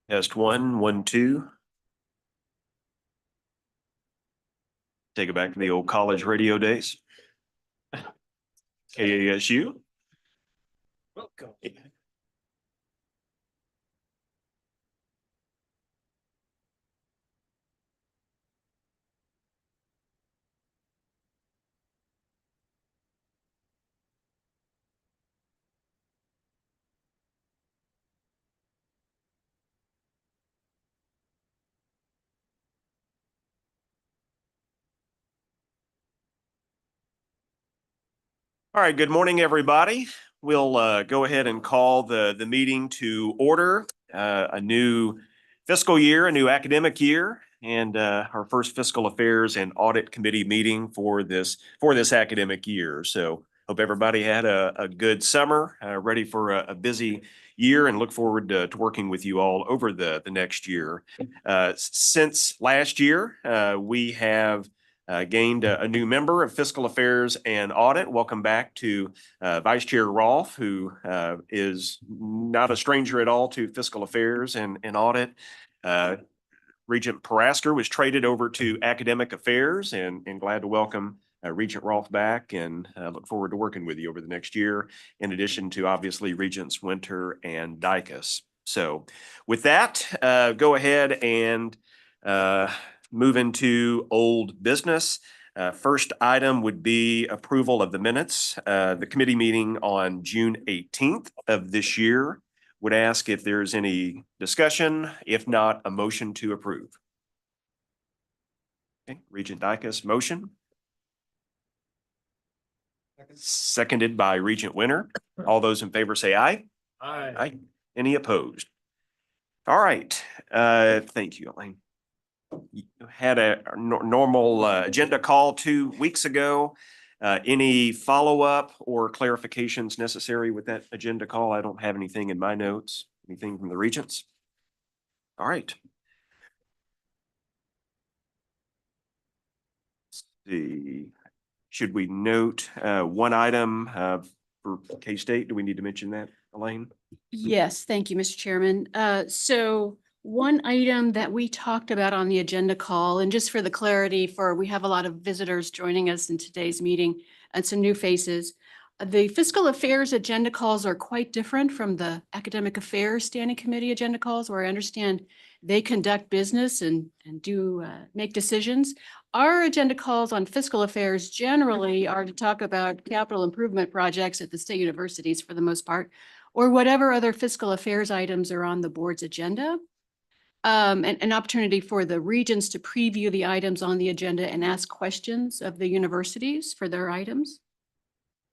Test one, 1, 2. Take it back to the old college radio days. KASU. Welcome. All right, good morning, everybody. We'll go ahead and call the meeting to order. A new fiscal year, a new academic year, and our first fiscal affairs and audit committee meeting for this academic year. So hope everybody had a good summer, ready for a busy year, and look forward to working with you all over the next year. Since last year, we have gained a new member of Fiscal Affairs and Audit. Welcome back to Vice Chair Rolfe, who is not a stranger at all to Fiscal Affairs and Audit. Regent Parasker was traded over to Academic Affairs, and glad to welcome Regent Rolfe back, and look forward to working with you over the next year, in addition to obviously Regents Winter and Dicus. So with that, go ahead and move into old business. First item would be approval of the minutes. The committee meeting on June 18th of this year. Would ask if there's any discussion. If not, a motion to approve. Okay, Regent Dicus, motion. Seconded by Regent Winter. All those in favor say aye. Aye. Aye. Any opposed? All right. Thank you, Elaine. You had a normal agenda call 2 weeks ago. Any follow-up or clarifications necessary with that agenda call? I don't have anything in my notes. Anything from the regents? All right. Let's see. Should we note one item for K-State? Do we need to mention that, Elaine? Yes, thank you, Mr. Chairman. So one item that we talked about on the agenda call, and just for the clarity, we have a lot of visitors joining us in today's meeting and some new faces. The fiscal affairs agenda calls are quite different from the academic affairs standing committee agenda calls, where I understand they conduct business and do make decisions. Our agenda calls on fiscal affairs generally are to talk about capital improvement projects at the state universities for the most part, or whatever other fiscal affairs items are on the board's agenda. And an opportunity for the regents to preview the items on the agenda and ask questions of the universities for their items.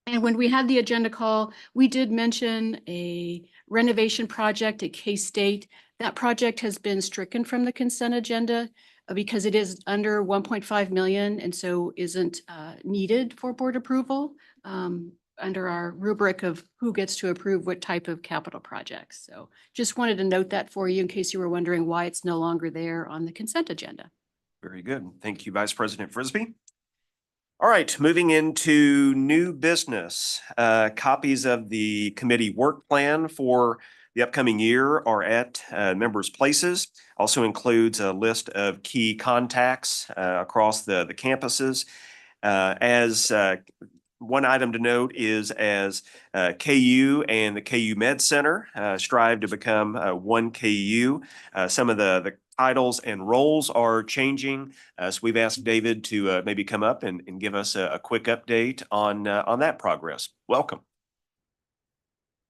And when we had the agenda call, we did mention a renovation project at K-State. That project has been stricken from the consent agenda because it is under 1.5 million and so isn't needed for board approval under our rubric of who gets to approve what type of capital projects. So just wanted to note that for you in case you were wondering why it's no longer there on the consent agenda. Very good. Thank you, Vice President Frisbee. All right, moving into new business. Copies of the committee work plan for the upcoming year are at members' places. Also includes a list of key contacts across the campuses. As one item to note is as KU and the KU Med Center strive to become one KU. Some of the titles and roles are changing. So we've asked David to maybe come up and give us a quick update on that progress. Welcome.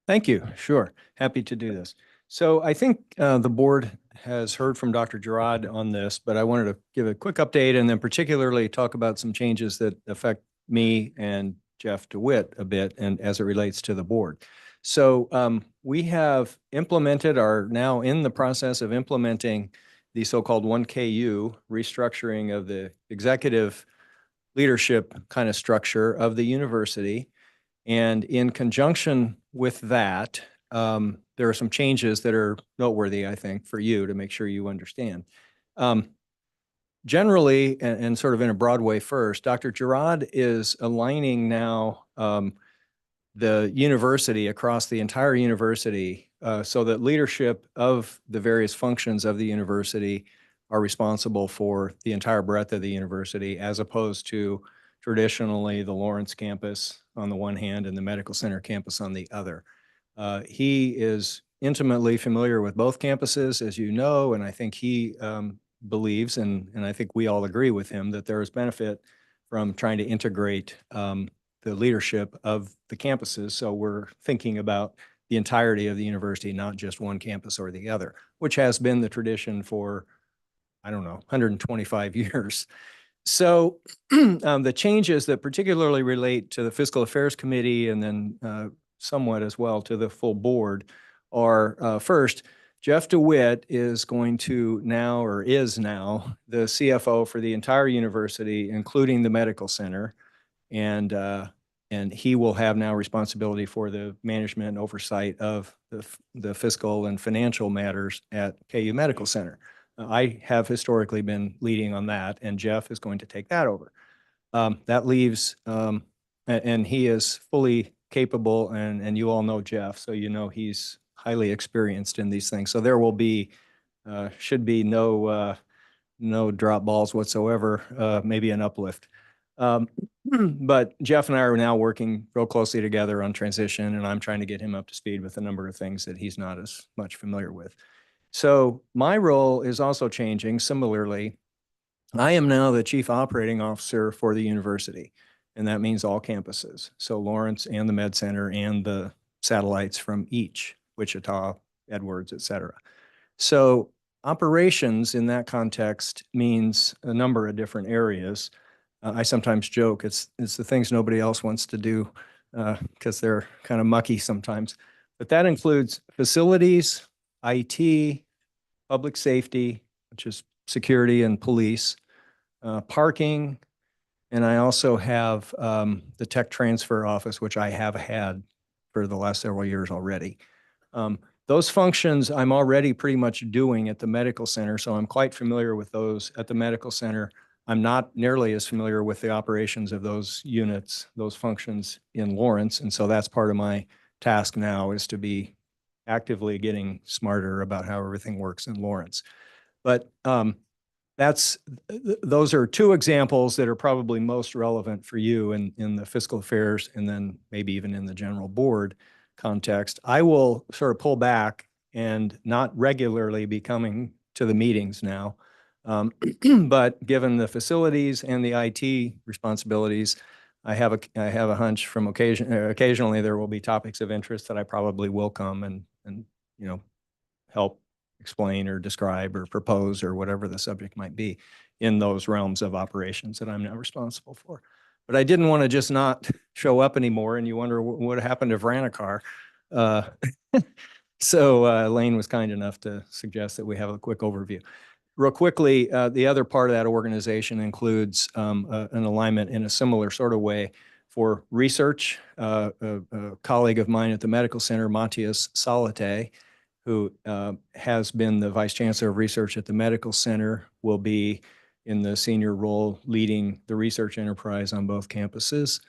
Thank you. Sure. Happy to do this. So I think the board has heard from Dr. Gerard on this, but I wanted to give a quick update and then particularly talk about some changes that affect me and Jeff DeWitt a bit and as it relates to the board. So we have implemented, are now in the process of implementing the so-called 1KU restructuring of the executive leadership kind of structure of the university. And in conjunction with that, there are some changes that are noteworthy, I think, for you to make sure you understand. Generally, and sort of in a broad way first, Dr. Gerard is aligning now the university, across the entire university, so that leadership of the various functions of the university are responsible for the entire breadth of the university, as opposed to traditionally the Lawrence campus on the one hand and the medical center campus on the other. He is intimately familiar with both campuses, as you know, and I think he believes, and I think we all agree with him, that there is benefit from trying to integrate the leadership of the campuses. So we're thinking about the entirety of the university, not just one campus or the other, which has been the tradition for, I don't know, 125 years. So the changes that particularly relate to the Fiscal Affairs Committee and then somewhat as well to the full board are first, Jeff DeWitt is going to now, or is now, the CFO for the entire university, including the medical center. And he will have now responsibility for the management and oversight of the fiscal and financial matters at KU Medical Center. I have historically been leading on that, and Jeff is going to take that over. That leaves, and he is fully capable, and you all know Jeff, so you know he's highly experienced in these things. So there will be, should be no drop balls whatsoever, maybe an uplift. But Jeff and I are now working real closely together on transition, and I'm trying to get him up to speed with a number of things that he's not as much familiar with. So my role is also changing similarly. I am now the Chief Operating Officer for the university, and that means all campuses. So Lawrence and the Med Center and the satellites from each, Wichita, Edwards, et cetera. So operations in that context means a number of different areas. I sometimes joke it's the things nobody else wants to do because they're kind of mucky sometimes. But that includes facilities, IT, public safety, which is security and police, parking, and I also have the tech transfer office, which I have had for the last several years already. Those functions I'm already pretty much doing at the medical center, so I'm quite familiar with those at the medical center. I'm not nearly as familiar with the operations of those units, those functions in Lawrence, and so that's part of my task now, is to be actively getting smarter about how everything works in Lawrence. But those are two examples that are probably most relevant for you in the fiscal affairs and then maybe even in the general board context. I will sort of pull back and not regularly be coming to the meetings now. But given the facilities and the IT responsibilities, I have a hunch from occasionally there will be topics of interest that I probably will come and you know, help explain or describe or propose or whatever the subject might be in those realms of operations that I'm now responsible for. But I didn't want to just not show up anymore, and you wonder what happened to Vranikar. So Lane was kind enough to suggest that we have a quick overview. Real quickly, the other part of that organization includes an alignment in a similar sort of way for research. A colleague of mine at the medical center, Matthias Salate, who has been the Vice Chancellor of Research at the Medical Center, will be in the senior role leading the research enterprise on both campuses.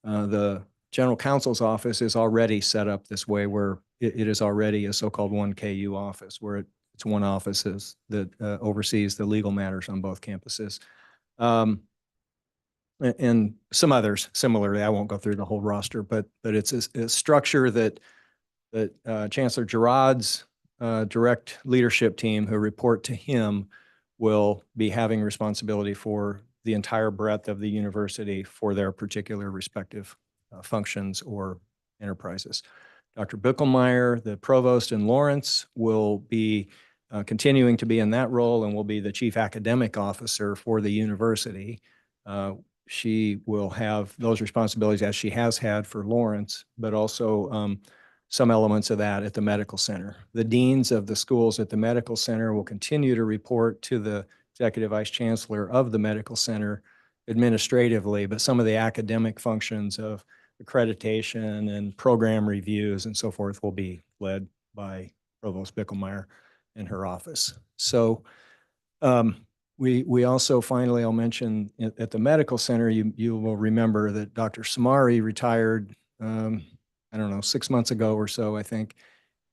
The General Counsel's office is already set up this way, where it is already a so-called 1KU office, where it's one office that oversees the legal matters on both campuses. And some others similarly. I won't go through the whole roster, but it's a structure that Chancellor Girard's direct leadership team who report to him will be having responsibility for the entire breadth of the university for their particular respective functions or enterprises. Dr. Bickelmeyer, the provost in Lawrence, will be continuing to be in that role and will be the chief academic officer for the university. She will have those responsibilities as she has had for Lawrence, but also some elements of that at the medical center. The deans of the schools at the medical center will continue to report to the executive vice chancellor of the medical center administratively, but some of the academic functions of accreditation and program reviews and so forth will be led by Provost Bickelmeyer in her office. So we also finally, I'll mention at the medical center, you will remember that Dr. Samari retired I don't know, 6 months ago or so, I think.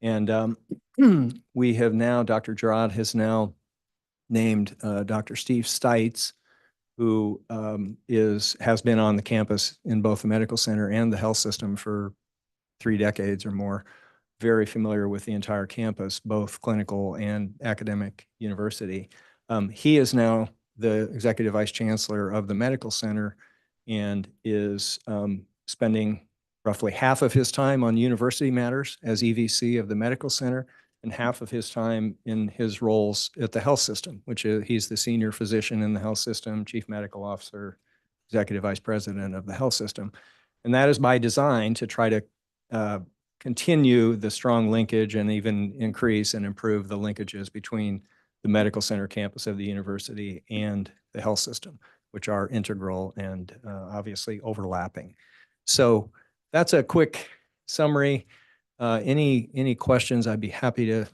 And we have now, Dr. Gerard has now named Dr. Steve Stites, who has been on the campus in both the medical center and the health system for 3 decades or more, very familiar with the entire campus, both clinical and academic university. He is now the executive vice chancellor of the medical center and is spending roughly half of his time on university matters as EVC of the medical center and half of his time in his roles at the health system, which is he's the senior physician in the health system, chief medical officer, executive vice president of the health system. And that is by design to try to continue the strong linkage and even increase and improve the linkages between the medical center campus of the university and the health system, which are integral and obviously overlapping. So that's a quick summary. Any questions, I'd be happy to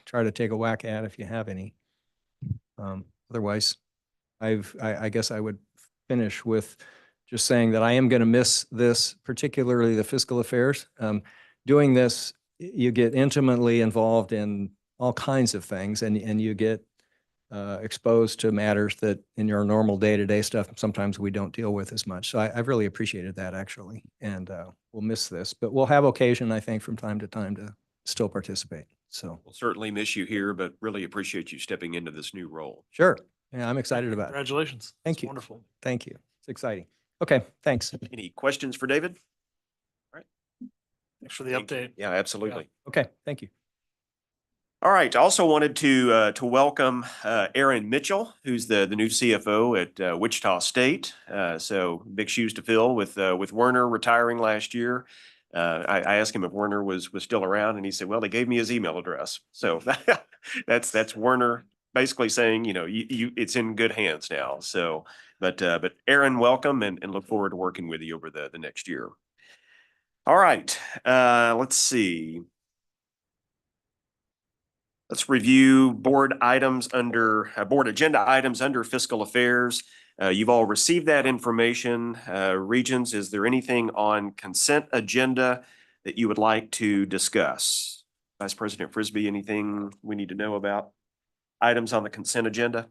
try to take a whack at if you have any. Otherwise, I guess I would finish with just saying that I am going to miss this, particularly the fiscal affairs. Doing this, you get intimately involved in all kinds of things, and you get exposed to matters that in your normal day-to-day stuff, sometimes we don't deal with as much. So I've really appreciated that, actually, and we'll miss this. But we'll have occasion, I think, from time to time to still participate. So We'll certainly miss you here, but really appreciate you stepping into this new role. sure. Yeah, I'm excited about it. Congratulations. Thank That's you. Wonderful. Thank you. It's exciting. Okay, thanks. Any questions for David? Thanks for the update. Yeah, absolutely. Okay, thank you. All right. Also wanted to welcome Aaron Mitchell, who's the new CFO at Wichita State. So big shoes to fill with Werner retiring last year. I asked him if Werner was still around, and he said, "Well, they gave me his email address." So that's Werner basically saying, it's in good hands now. So, but Aaron, welcome, and look forward to working with you over the next year. All right. Let's see. Let's review board agenda items under fiscal affairs. You've all received that information. Regents, is there anything on consent agenda that you would like to discuss? Vice President Frisbee, anything we need to know about items on the consent agenda?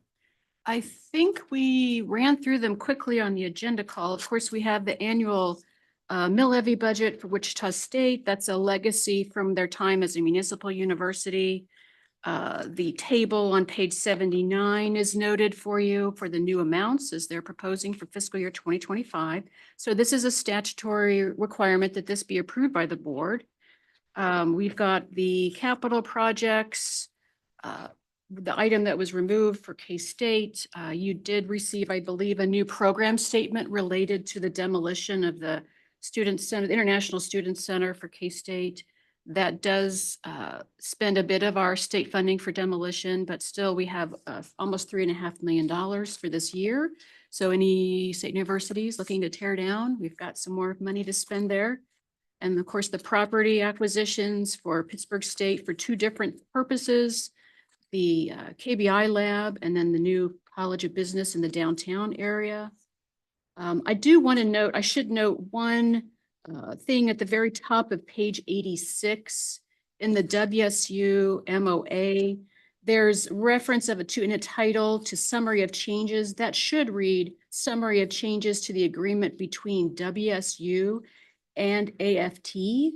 I think we ran through them quickly on the agenda call. Of course, we have the annual mill levy budget for Wichita State. That's a legacy from their time as a municipal university. The table on page 79 is noted for you for the new amounts as they're proposing for fiscal year 2025. So this is a statutory requirement that this be approved by the board. We've got the capital projects, the item that was removed for K-State. You did receive, I believe, a new program statement related to the demolition of the Student Center, the International Student Center for K-State. That does spend a bit of our state funding for demolition, but still we have almost $3.5 million for this year. So any state universities looking to tear down, we've got some more money to spend there. And of course, the property acquisitions for Pittsburgh State for 2 different purposes, the KBI lab and then the new College of Business in the downtown area. I should note one thing at the very top of page 86 in the WSU MOA. There's reference in a title to summary of changes. That should read summary of changes to the agreement between WSU and AFT.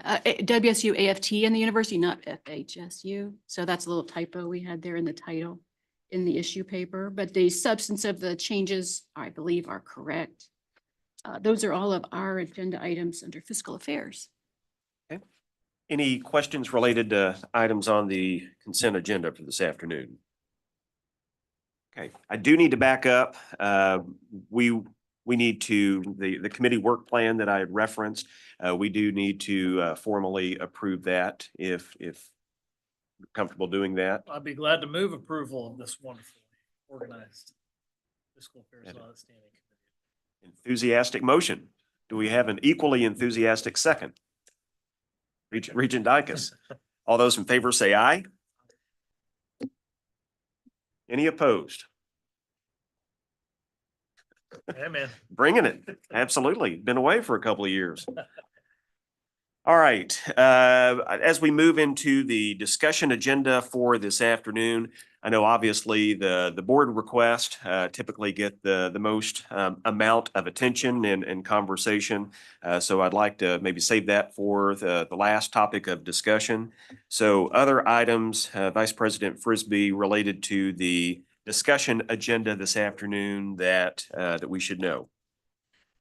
WSU AFT and the university, not FHSU. So that's a little typo we had there in the title in the issue paper, but the substance of the changes, I believe, are correct. Those are all of our agenda items under fiscal affairs. Okay. Any questions related to items on the consent agenda for this afternoon? Okay, I do need to back up. We need to, the committee work plan that I had referenced, we do need to formally approve that if you're comfortable doing that. I'd be glad to move approval of this wonderfully organized fiscal affairs and audit standing committee. Enthusiastic motion. Do we have an equally enthusiastic second? Regent Dicus. All those in favor say aye. Any opposed? Hey, man. Bringing it. Absolutely. Been away for a couple of years. All right, as we move into the discussion agenda for this afternoon, I know obviously the board request typically get the most amount of attention and conversation. So I'd like to maybe save that for the last topic of discussion. So other items, Vice President Frisbee, related to the discussion agenda this afternoon that we should know.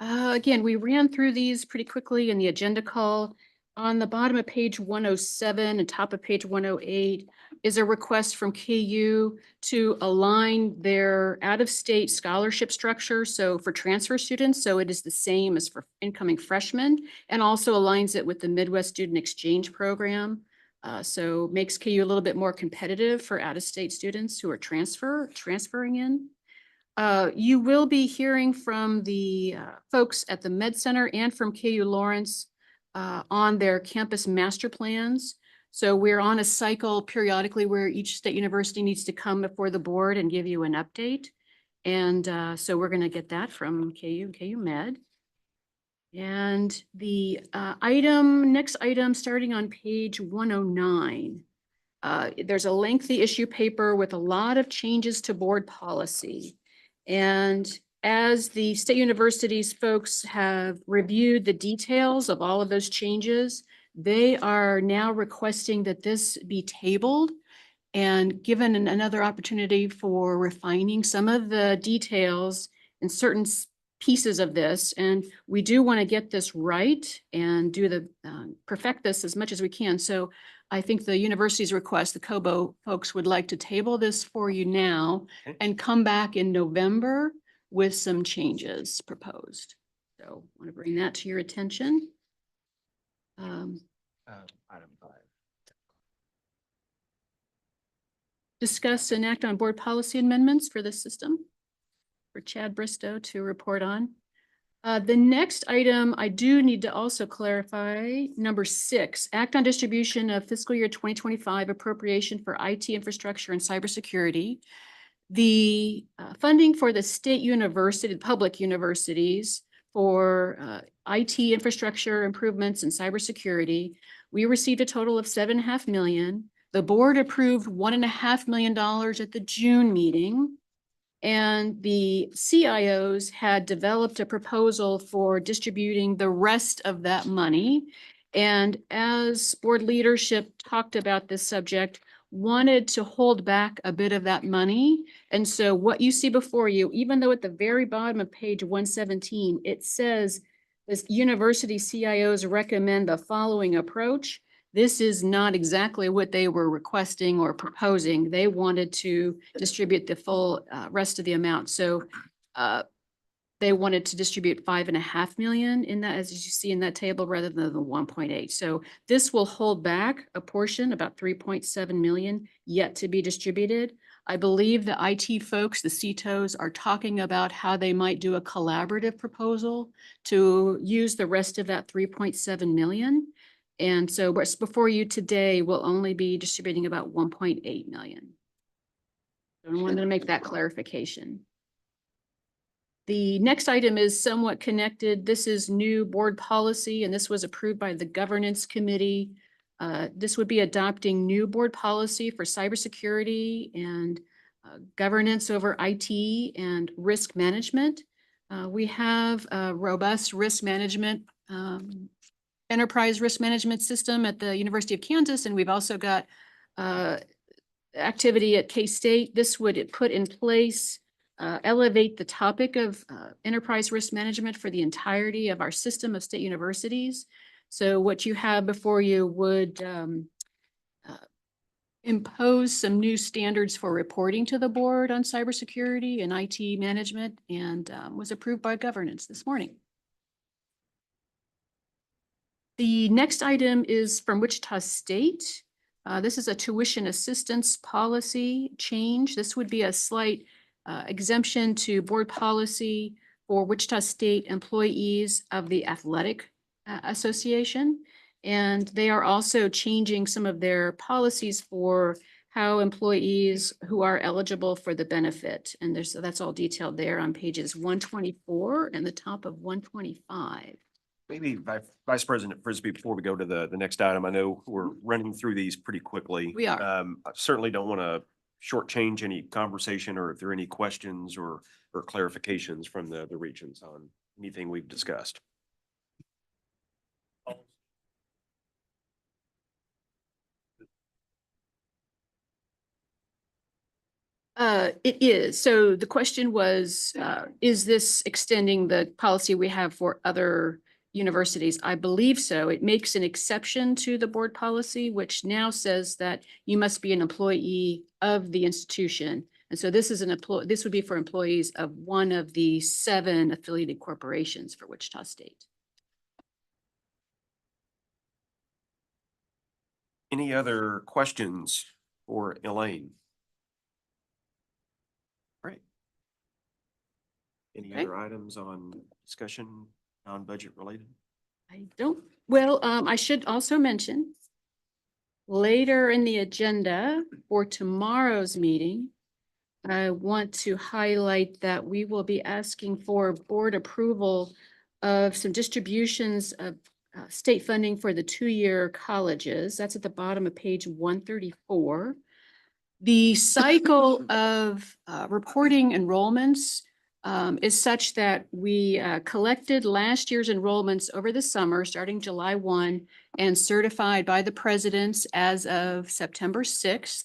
Again, we ran through these pretty quickly in the agenda call. On the bottom of page 107 and top of page 108 is a request from KU to align their out-of-state scholarship structure. So for transfer students, so it is the same as for incoming freshmen, and also aligns it with the Midwest Student Exchange Program. So makes KU a little bit more competitive for out-of-state students who are transferring in. You will be hearing from the folks at the Med Center and from KU Lawrence on their campus master plans. So we're on a cycle periodically where each state university needs to come before the board and give you an update. And so we're going to get that from KU Med. And the next item, starting on page 109. There's a lengthy issue paper with a lot of changes to board policy. And as the state universities folks have reviewed the details of all of those changes, they are now requesting that this be tabled and given another opportunity for refining some of the details in certain pieces of this. And we do want to get this right and do the perfect this as much as we can. So I think the university's request, the COBO folks would like to table this for you now and come back in November with some changes proposed. So I want to bring that to your attention. Item 5. Discuss and act on board policy amendments for the system for Chad Bristow to report on. The next item I do need to also clarify, number 6, act on distribution of fiscal year 2025 appropriation for IT infrastructure and cybersecurity. The funding for the state university, public universities for IT infrastructure improvements and cybersecurity, we received a total of $7.5 million. The board approved $1.5 million at the June meeting. And the CIOs had developed a proposal for distributing the rest of that money. And as board leadership talked about this subject, wanted to hold back a bit of that money. And so what you see before you, even though at the very bottom of page 117, it says this university CIOs recommend the following approach. This is not exactly what they were requesting or proposing. They wanted to distribute the full rest of the amount. So they wanted to distribute $5.5 million in that, as you see in that table, rather than the 1.8. So this will hold back a portion, about 3.7 million, yet to be distributed. I believe the IT folks, the CTOs, are talking about how they might do a collaborative proposal to use the rest of that 3.7 million. And so what's before you today will only be distributing about 1.8 million. So I wanted to make that clarification. The next item is somewhat connected. This is new board policy, and this was approved by the governance committee. This would be adopting new board policy for cybersecurity and governance over IT and risk management. We have a robust risk management enterprise risk management system at the University of Kansas, and we've also got activity at K-State. This would put in place, elevate the topic of enterprise risk management for the entirety of our system of state universities. So what you have before you would impose some new standards for reporting to the board on cybersecurity and IT management, and was approved by governance this morning. The next item is from Wichita State. This is a tuition assistance policy change. This would be a slight exemption to board policy for Wichita State employees of the Athletic Association. And they are also changing some of their policies for how employees who are eligible for the benefit. And that's all detailed there on pages 124 and the top of 125. Maybe Vice President Frisbee, before we go to the next item, I know we're running through these pretty quickly. We are. I certainly don't want to shortchange any conversation or if there are any questions or clarifications from the regions on anything we've discussed. It is. So the question was, is this extending the policy we have for other universities? I believe so. It makes an exception to the board policy, which now says that you must be an employee of the institution. And so this is this would be for employees of one of the 7 affiliated corporations for Wichita State. Any other questions for Elaine? Great. Any Okay. other items on discussion, non-budget related? I don't, well, I should also mention later in the agenda for tomorrow's meeting, I want to highlight that we will be asking for board approval of some distributions of state funding for the 2-year colleges. That's at the bottom of page 134. The cycle of reporting enrollments is such that we collected last year's enrollments over the summer, starting July 1, and certified by the presidents as of September 6th.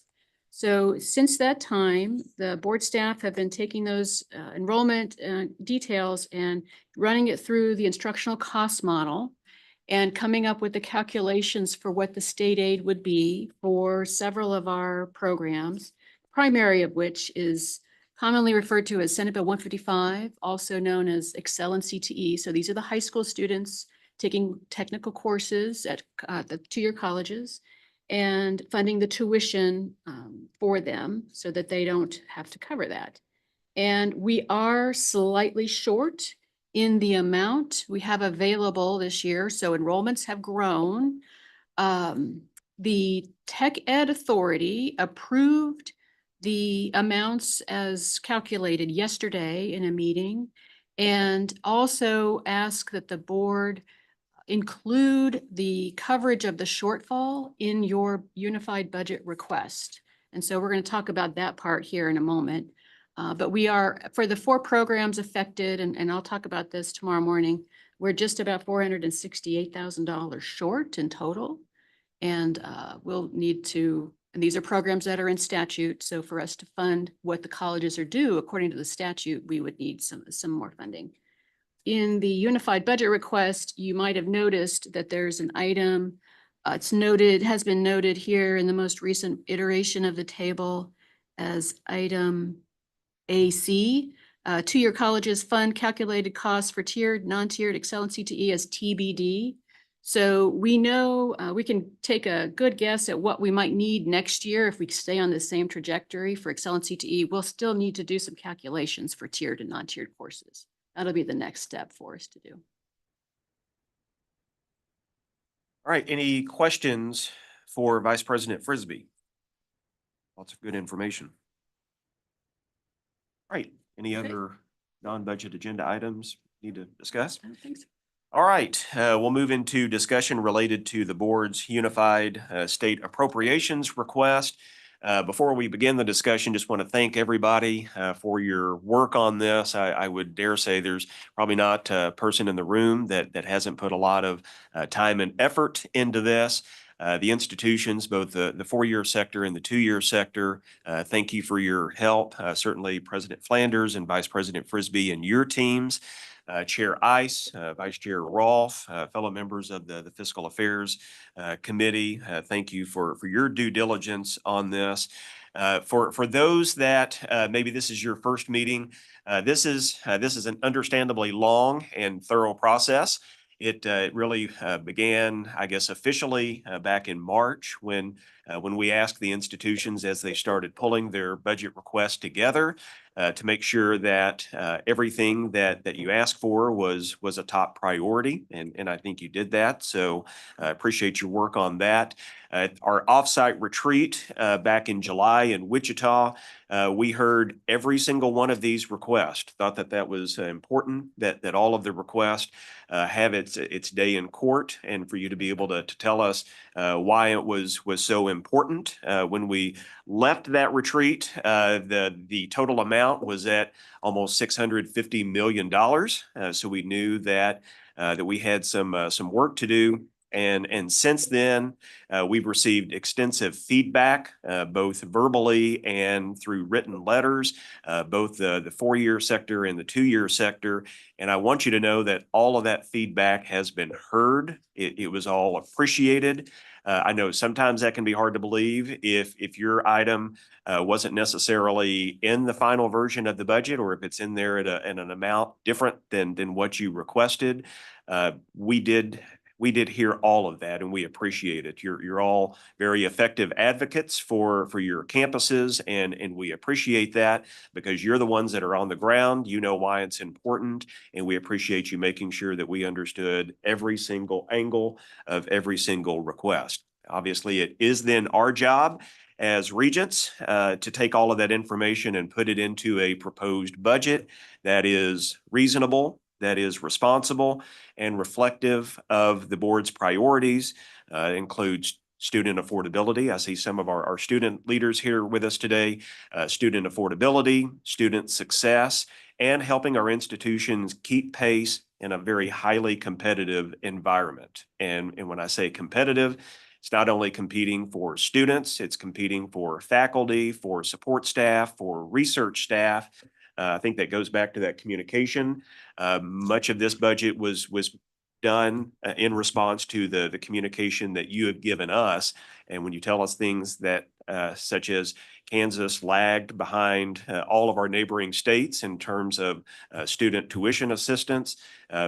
So since that time, the board staff have been taking those enrollment details and running it through the instructional cost model and coming up with the calculations for what the state aid would be for several of our programs, primary of which is commonly referred to as Senate Bill 155, also known as Excel and CTE. So these are the high school students taking technical courses at the 2-year colleges and funding the tuition for them so that they don't have to cover that. And we are slightly short in the amount we have available this year. So enrollments have grown. The Tech Ed Authority approved the amounts as calculated yesterday in a meeting and also asked that the board include the coverage of the shortfall in your unified budget request. And so we're going to talk about that part here in a moment. But we are, for the 4 programs affected, and I'll talk about this tomorrow morning, we're just about $468,000 short in total. And we'll need to, and these are programs that are in statute. So for us to fund what the colleges are due, according to the statute, we would need some more funding. In the unified budget request, you might have noticed that there's an item, it's noted, has been noted here in the most recent iteration of the table as item AC, 2-year colleges fund calculated costs for tiered, non-tiered, Excel and CTE as TBD. So we know we can take a good guess at what we might need next year if we stay on the same trajectory for Excel and CTE. We'll still need to do some calculations for tiered and non-tiered courses. That'll be the next step for us to do. All right, any questions for Vice President Frisbee? Lots of good information. All right, any Okay. other non-budget agenda items need to discuss? I don't think so. All right, we'll move into discussion related to the board's unified state appropriations request. Before we begin the discussion, just want to thank everybody for your work on this. I would dare say there's probably not a person in the room that hasn't put a lot of time and effort into this. The institutions, both the 4-year sector and the 2-year sector, thank you for your help. Certainly President Flanders and Vice President Frisbee and your teams. Chair Ice, Vice Chair Rolfe, fellow members of the Fiscal Affairs Committee, thank you for your due diligence on this. For those that maybe this is your first meeting, this is an understandably long and thorough process. It really began, I guess, officially back in March when we asked the institutions as they started pulling their budget requests together to make sure that everything that you asked for was a top priority. And I think you did that. So I appreciate your work on that. At our offsite retreat back in July in Wichita, we heard every single one of these requests. Thought that that was important, that all of the requests have its day in court, and for you to be able to tell us why it was so important. When we left that retreat, the total amount was at almost $650 million. So we knew that we had some work to do. And since then, we've received extensive feedback, both verbally and through written letters, both the 4-year sector and the 2-year sector. And I want you to know that all of that feedback has been heard. It was all appreciated. I know sometimes that can be hard to believe if your item wasn't necessarily in the final version of the budget, or if it's in there at an amount different than what you requested. We did hear all of that, and we appreciate it. You're all very effective advocates for your campuses, and we appreciate that because you're the ones that are on the ground. You know why it's important, and we appreciate you making sure that we understood every single angle of every single request. Obviously, it is then our job as regents to take all of that information and put it into a proposed budget that is reasonable, that is responsible, and reflective of the board's priorities. Includes student affordability. I see some of our student leaders here with us today. Student affordability, student success, and helping our institutions keep pace in a very highly competitive environment. And when I say competitive, it's not only competing for students, it's competing for faculty, for support staff, for research staff. I think that goes back to that communication. Much of this budget was done in response to the communication that you have given us. And when you tell us things that such as Kansas lagged behind all of our neighboring states in terms of student tuition assistance,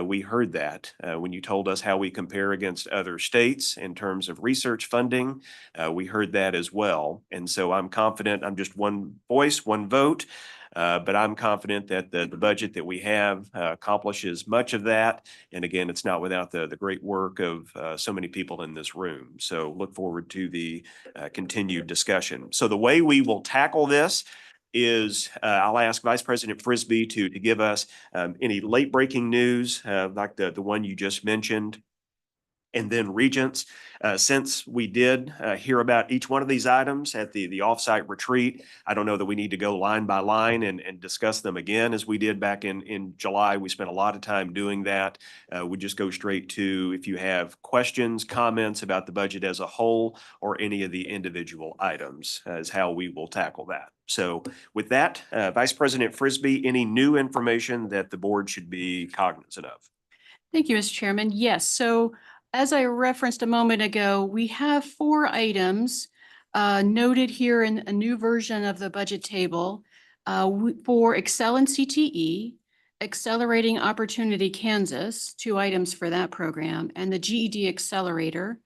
we heard that. When you told us how we compare against other states in terms of research funding, we heard that as well. And so I'm confident, I'm just one voice, one vote. But I'm confident that the budget that we have accomplishes much of that. And again, it's not without the great work of so many people in this room. So look forward to the continued discussion. So the way we will tackle this is I'll ask Vice President Frisbee to give us any late breaking news like the one you just mentioned. And then regents, since we did hear about each one of these items at the offsite retreat, I don't know that we need to go line by line and discuss them again as we did back in July. We spent a lot of time doing that. We just go straight to if you have questions, comments about the budget as a whole or any of the individual items is how we will tackle that. So with that, Vice President Frisbee, any new information that the board should be cognizant of? Thank you, Mr. Chairman. Yes, so as I referenced a moment ago, we have 4 items noted here in a new version of the budget table for Excel and CTE, Accelerating Opportunity Kansas, 2 items for that program, and the GED Accelerator.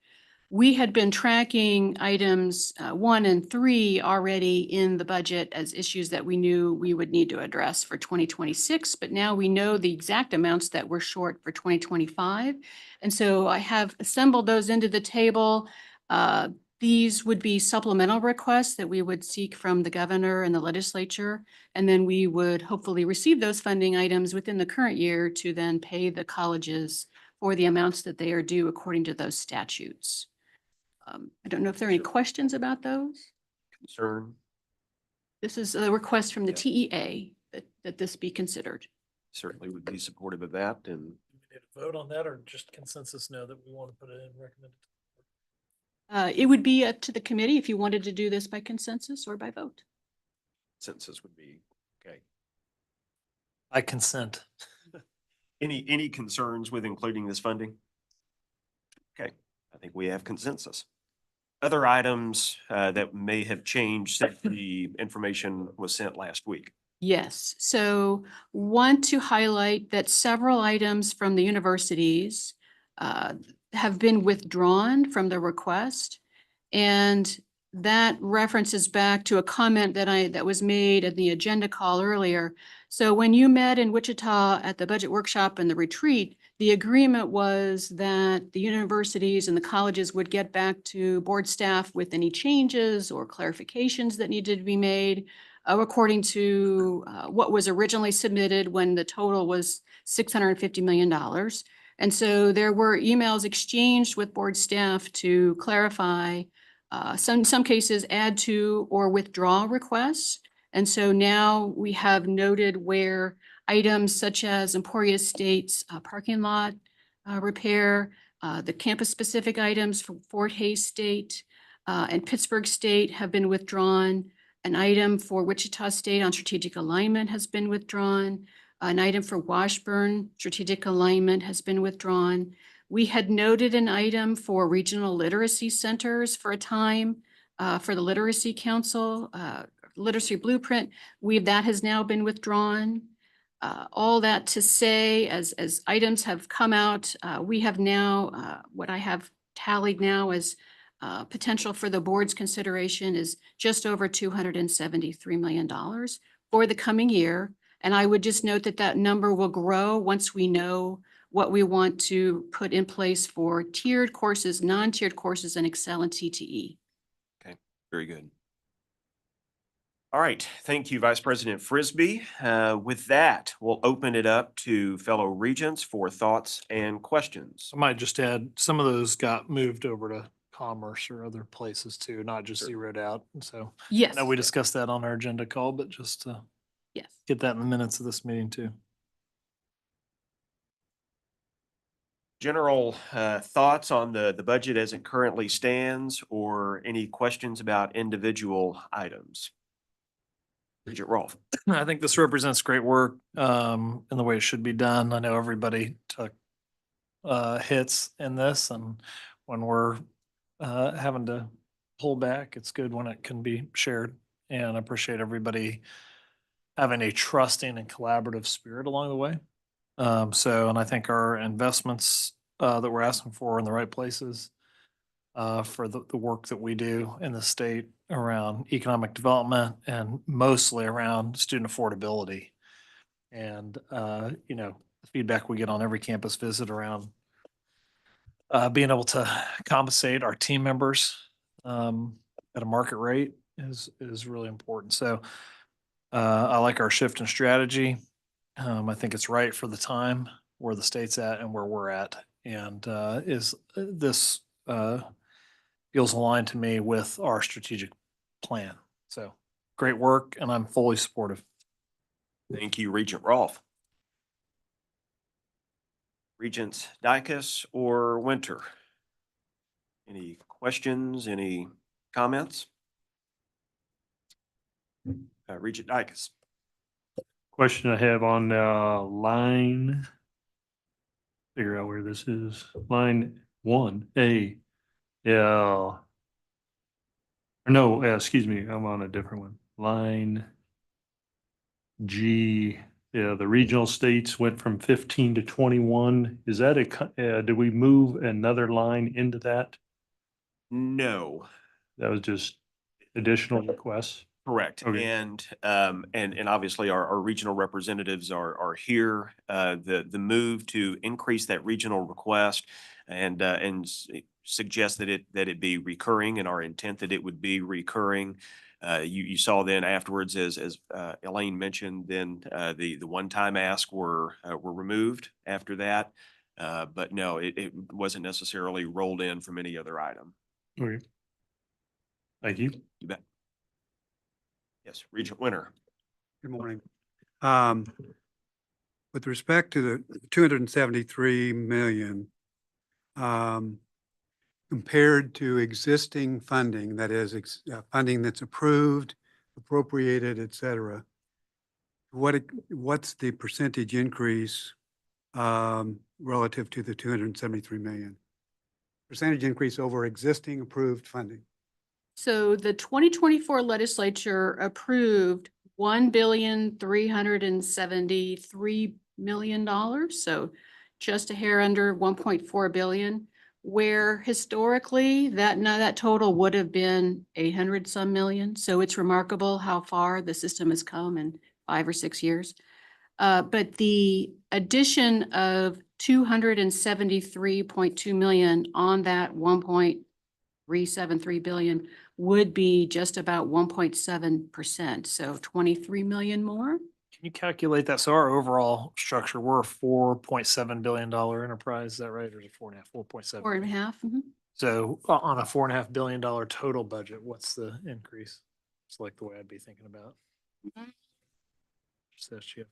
We had been tracking items 1 and 3 already in the budget as issues that we knew we would need to address for 2026, but now we know the exact amounts that we're short for 2025. And so I have assembled those into the table. These would be supplemental requests that we would seek from the governor and the legislature, and then we would hopefully receive those funding items within the current year to then pay the colleges for the amounts that they are due according to those statutes. I don't know if there are any questions about those. Concern? This is a request from the TEA that this be considered. Certainly would be supportive of that. And Do we need to vote on that or just consensus know that we want to put it in recommended? It would be up to the committee if you wanted to do this by consensus or by vote. consensus would be okay. I consent. Any concerns with including this funding? Okay, I think we have consensus. Other items that may have changed since the information was sent last week. Yes, so want to highlight that several items from the universities have been withdrawn from the request. And that references back to a comment that was made at the agenda call earlier. So when you met in Wichita at the budget workshop and the retreat, The agreement was that the universities and the colleges would get back to board staff with any changes or clarifications that needed to be made according to what was originally submitted when the total was $650 million. And so there were emails exchanged with board staff to clarify, some cases add to or withdraw requests. And so now we have noted where items such as Emporia Estates parking lot repair, the campus-specific items for Fort Hays State and Pittsburgh State have been withdrawn. An item for Wichita State on strategic alignment has been withdrawn. An item for Washburn strategic alignment has been withdrawn. We had noted an item for regional literacy centers for a time for the Literacy Council, Literacy Blueprint. That has now been withdrawn. All that to say, as items have come out, we have now, what I have tallied now as potential for the board's consideration is just over $273 million for the coming year. And I would just note that that number will grow once we know what we want to put in place for tiered courses, non-tiered courses, and Excel and TTE. Okay, very good. All right, thank you, Vice President Frisbee. With that, we'll open it up to fellow regents for thoughts and questions. I might just add, some of those got moved over to Commerce or other places too, not just Sure. zeroed out. And so I Yes. know we discussed that on our agenda call, but just to Yes. get that in the minutes of this meeting too. General thoughts on the budget as it currently stands, or any questions about individual items? Regent Rolfe. I think this represents great work in the way it should be done. I know everybody took hits in this, and when we're having to pull back, it's good when it can be shared. And I appreciate everybody having a trusting and collaborative spirit along the way. And I think our investments that we're asking for are in the right places for the work that we do in the state around economic development and mostly around student affordability. And, the feedback we get on every campus visit around being able to compensate our team members at a market rate is really important. So I like our shift in strategy. I think it's right for the time where the state's at and where we're at. And this feels aligned to me with our strategic plan. So great work, and I'm fully supportive. Thank you, Regent Rolfe. Regents Dykus or Winter? Any questions, any comments? Regent Dykus. Question I have on line, figure out where this is, line 1A. Yeah. No, excuse me, I'm on a different one. Line G, yeah, the regional states went from 15 to 21. Is that did we move another line into that? No. That was just additional requests? Correct. Okay. And obviously our regional representatives are here. The move to increase that regional request and suggest that it be recurring, and our intent that it would be recurring. You saw then afterwards, as Elaine mentioned, then the one-time ask were removed after that. But no, it wasn't necessarily rolled in from any other item. Okay. Thank you. You bet. Yes, Regent Winter. Good morning. With respect to the 273 million, compared to existing funding, that is funding that's approved, appropriated, et cetera, what's the percentage increase relative to the 273 million? Percentage increase over existing approved funding? So the 2024 legislature approved $1,373 million. So just a hair under 1.4 billion, where historically that total would have been 800 some million. So it's remarkable how far the system has come in 5 or 6 years. But the addition of 273.2 million on that 1.373 billion would be just about 1.7%. So 23 million more. Can you calculate that? So our overall structure, we're a $4.7 billion enterprise, is that right? Or is it 4.5, 4.7? 4.5. Mhm. So on a $4.5 billion total budget, what's the increase? It's like the way I'd be thinking about. Mhm. Says Chip.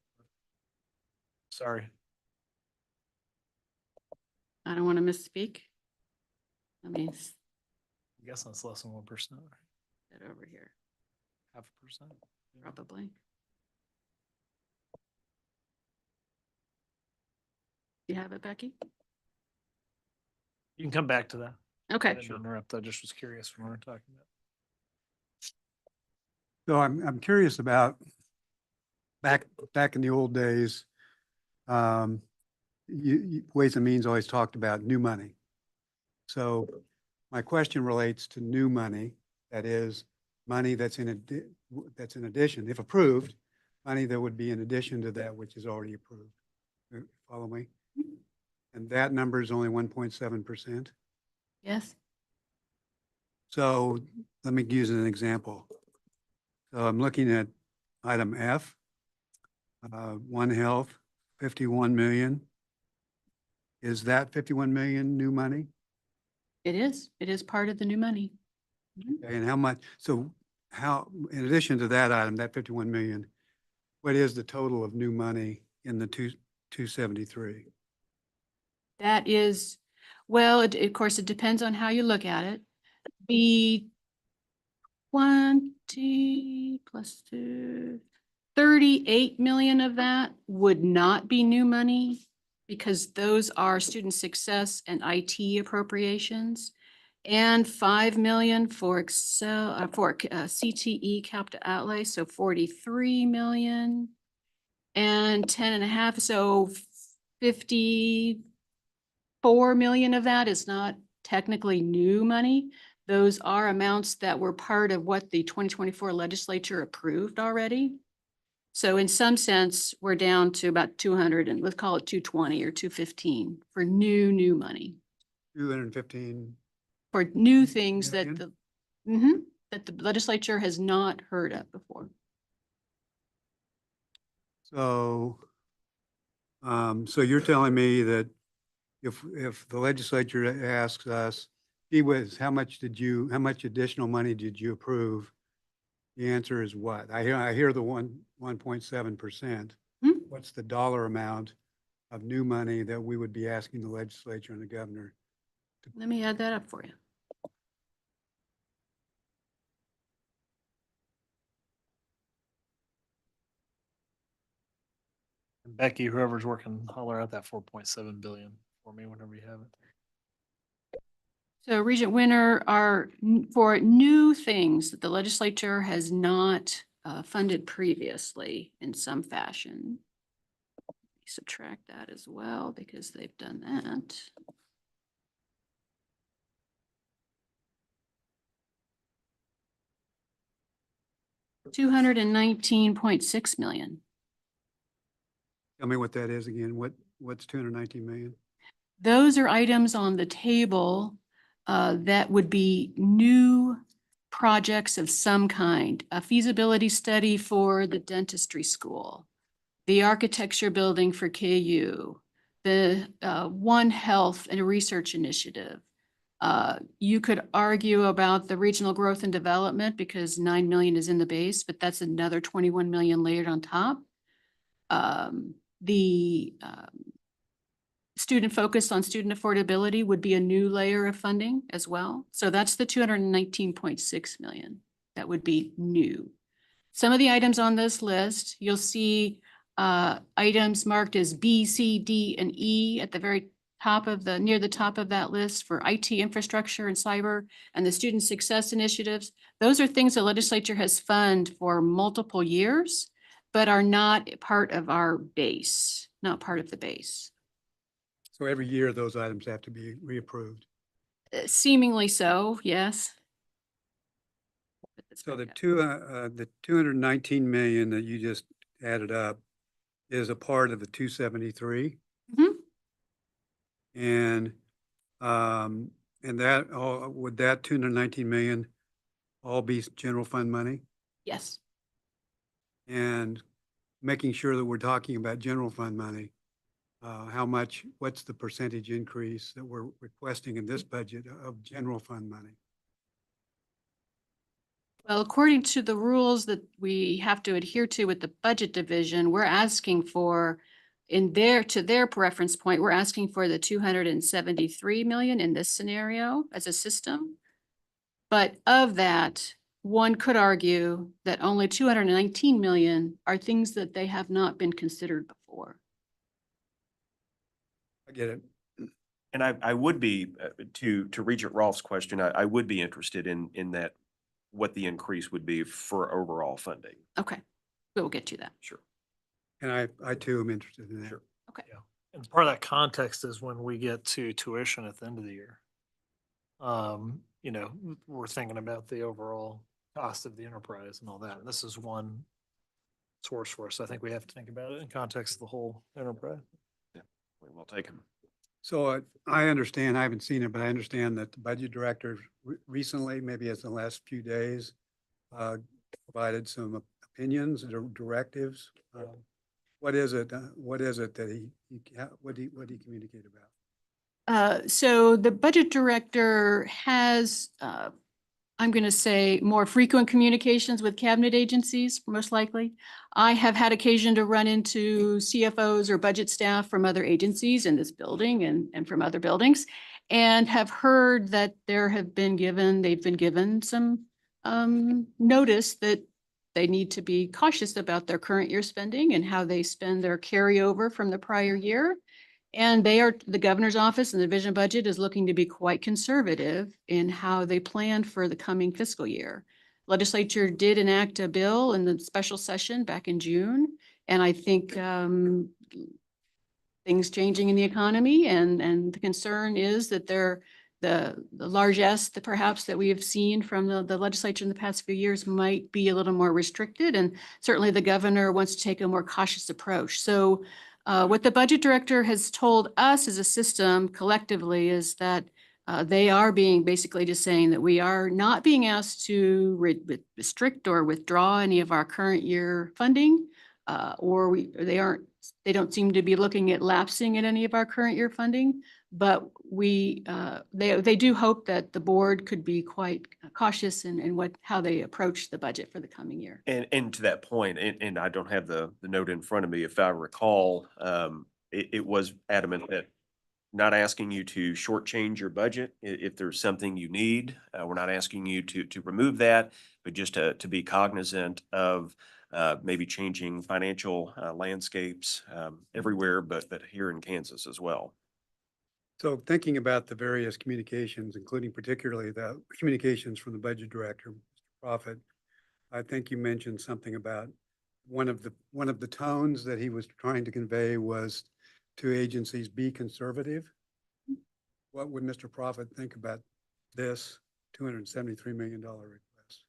Sorry. I don't want to misspeak. I mean, it's I guess that's less than 1%, that over here, 0.5%. probably. You have it, Becky? You can come back to that. I Okay. didn't interrupt. I just was curious when we were talking about. So I'm curious about back in the old days, Ways and Means always talked about new money. So my question relates to new money, that is money that's in addition, if approved, money that would be in addition to that which is already approved. Follow me? And that number is only 1.7%. Yes. So let me use an example. So I'm looking at item F, One Health, 51 million. Is that 51 million new money? It is. It is part of the new money. Mhm. And how much, so how, in addition to that item, that 51 million, what is the total of new money in the 273? That is, well, of course, it depends on how you look at it. The 20 plus 2, 38 million of that would not be new money because those are student success and IT appropriations. And 5 million for Excel, for CTE capital outlay, so 43 million. And 10.5, so 54 million of that is not technically new money. Those are amounts that were part of what the 2024 legislature approved already. So in some sense, we're down to about 200 and let's call it 220 or 215 for new money. 215, For new things that Million? that the legislature has not heard of before. so, so you're telling me that if the legislature asks us, gee whiz, how much additional money did you approve? The answer is what? I hear the 1.7%. Hmm. What's the dollar amount of new money that we would be asking the legislature and the governor? Let me add that up for you. And Becky, whoever's working, holler out that 4.7 billion for me whenever you have it. So Regent Winter are for new things that the legislature has not funded previously in some fashion. Subtract that as well because they've done that. $219.6 million. Tell me what that is again. What's 219 million? Those are items on the table that would be new projects of some kind. A feasibility study for the dentistry school, the architecture building for KU, the One Health and Research Initiative. You could argue about the regional growth and development because 9 million is in the base, but that's another 21 million layered on top. The student focus on student affordability would be a new layer of funding as well. So that's the 219.6 million that would be new. Some of the items on this list, you'll see items marked as B, C, D, and E at the very top of near the top of that list for IT infrastructure and cyber and the student success initiatives. Those are things the legislature has funded for multiple years, but are not part of our base, not part of the base. So every year those items have to be reapproved. Seemingly so, yes. So the 219 million that you just added up, is a part of the 273. Mhm. And, and that, would that 219 million all be general fund money? Yes. And making sure that we're talking about general fund money, how much, what's the percentage increase that we're requesting in this budget of general fund money? Well, according to the rules that we have to adhere to with the budget division, we're asking for, to their preference point, we're asking for the 273 million in this scenario as a system. But of that, one could argue that only 219 million are things that they have not been considered before. I get it. And I would be, to Regent Rolfe's question, I would be interested in that, what the increase would be for overall funding. Okay, we'll get to that. Sure. And I too am interested in that. Sure. Okay. And part of that context is when we get to tuition at the end of the year. You know, we're thinking about the overall cost of the enterprise and all that. And this is one source for us. I think we have to think about it in context of the whole enterprise. We'll take them. So I understand, I haven't seen it, but I understand that the budget director recently, maybe as the last few days, provided some opinions or directives. What is it that what do you communicate about? So the budget director has, I'm going to say, more frequent communications with cabinet agencies, most likely. I have had occasion to run into CFOs or budget staff from other agencies in this building and from other buildings, and have heard that they've been given some notice that they need to be cautious about their current year spending and how they spend their carryover from the prior year. And the governor's office and the division budget is looking to be quite conservative in how they plan for the coming fiscal year. Legislature did enact a bill in the special session back in June. And I think things changing in the economy and the concern is that the largesse that perhaps that we have seen from the legislature in the past few years might be a little more restricted. And certainly the governor wants to take a more cautious approach. So what the budget director has told us as a system collectively is that they are basically just saying that we are not being asked to restrict or withdraw any of our current year funding, they don't seem to be looking at lapsing at any of our current year funding. But they do hope that the board could be quite cautious in how they approach the budget for the coming year. And to that point, and I don't have the note in front of me, if I recall, it was adamant that not asking you to shortchange your budget. If there's something you need, we're not asking you to remove that, but just to be cognizant of maybe changing financial landscapes everywhere, but here in Kansas as well. So thinking about the various communications, including particularly the communications from the budget director, Mr. Prophet, I think you mentioned something about one of the tones that he was trying to convey was to agencies, be conservative. What would Mr. Prophet think about this $273 million request?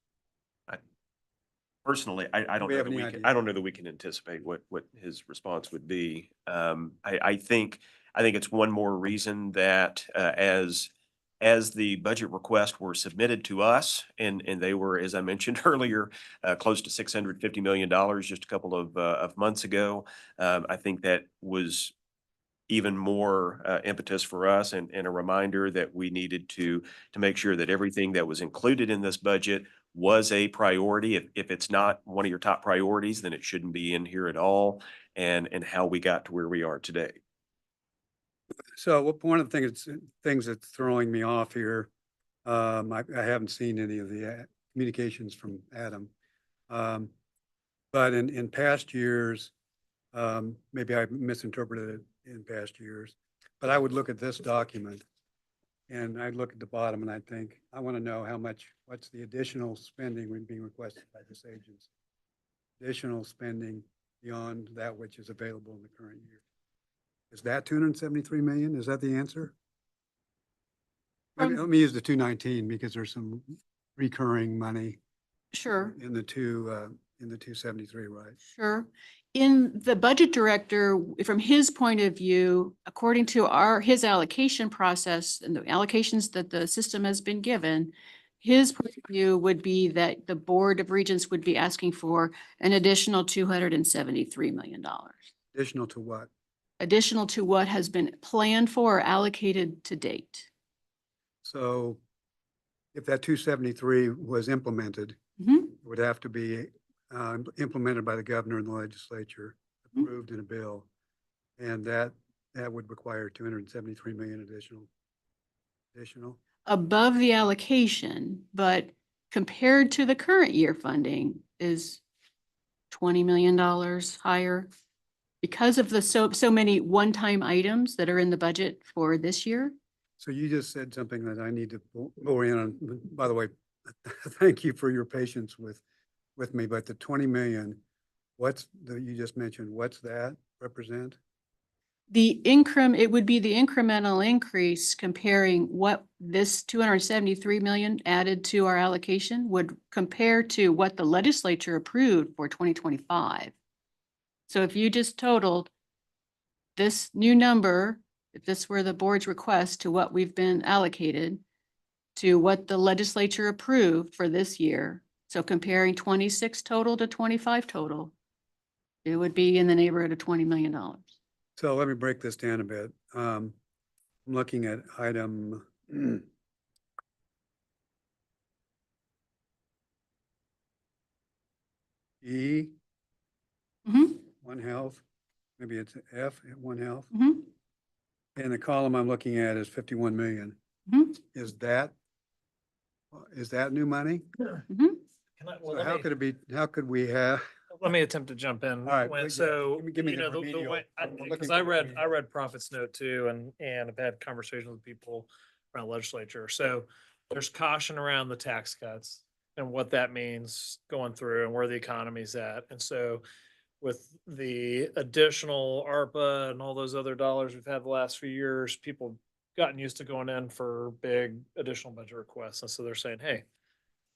Personally, I don't we know have that any we can, idea? I don't know that we can anticipate what his response would be. I think it's one more reason that as the budget requests were submitted to us, and they were, as I mentioned earlier, close to $650 million just a couple of months ago. I think that was even more impetus for us and a reminder that we needed to make sure that everything that was included in this budget was a priority. If it's not one of your top priorities, then it shouldn't be in here at all, and how we got to where we are today. So one of the things that's throwing me off here, I haven't seen any of the communications from Adam. But in past years, maybe I misinterpreted it in past years, but I would look at this document and I'd look at the bottom and I'd think, I want to know what's the additional spending being requested by this agency? Additional spending beyond that which is available in the current year. Is that 273 million? Is that the answer? Let me use the 219 because there's some recurring money Sure. in the 273, right? Sure. In the budget director, from his point of view, according to his allocation process and the allocations that the system has been given, his point of view would be that the Board of Regents would be asking for an additional $273 million. Additional to what? Additional to what has been planned for or allocated to date. So if that 273 was implemented, Mhm. it would have to be implemented by the governor and the legislature, Mhm. approved in a bill. And that would require 273 million additional. Above the allocation, but compared to the current year funding is $20 million higher because of the so many one-time items that are in the budget for this year. So you just said something that I need to go in on. By the way, thank you for your patience with me, but the 20 million, you just mentioned, what's that represent? It would be the incremental increase comparing what this 273 million added to our allocation would compare to what the legislature approved for 2025. So if you just totaled this new number, if this were the board's request to what we've been allocated to what the legislature approved for this year, so comparing 26 total to 25 total, it would be in the neighborhood of $20 million. So let me break this down a bit. I'm looking at item E, Mhm, One Health, maybe it's F, One Health. mhm, And the column I'm looking at is 51 million. mhm, Is that new money? mhm. So how could it be, how could we have? Let me attempt to jump in. All right, When- please, So, give me you the know, the remedial. way, I'm looking because for I the read remedial. Prophet's note too, and I've had conversations with people around legislature. So there's caution around the tax cuts and what that means going through and where the economy's at. And so with the additional ARPA and all those other dollars we've had the last few years, people gotten used to going in for big additional budget requests. And so they're saying, hey,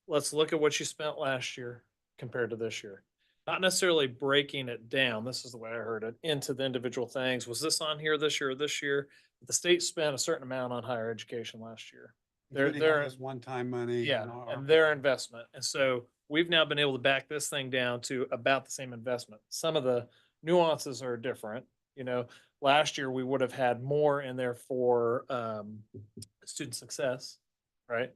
let's look at what you spent last year compared to this year. Not necessarily breaking it down, this is the way I heard it, into the individual things. Was this on here this year or this year? The state spent a certain amount on higher education last year. Including all they're- this one-time money. Yeah, all and our- their investment. And so we've now been able to back this thing down to about the same investment. Some of the nuances are different. You know, last year we would have had more in there for student success, right?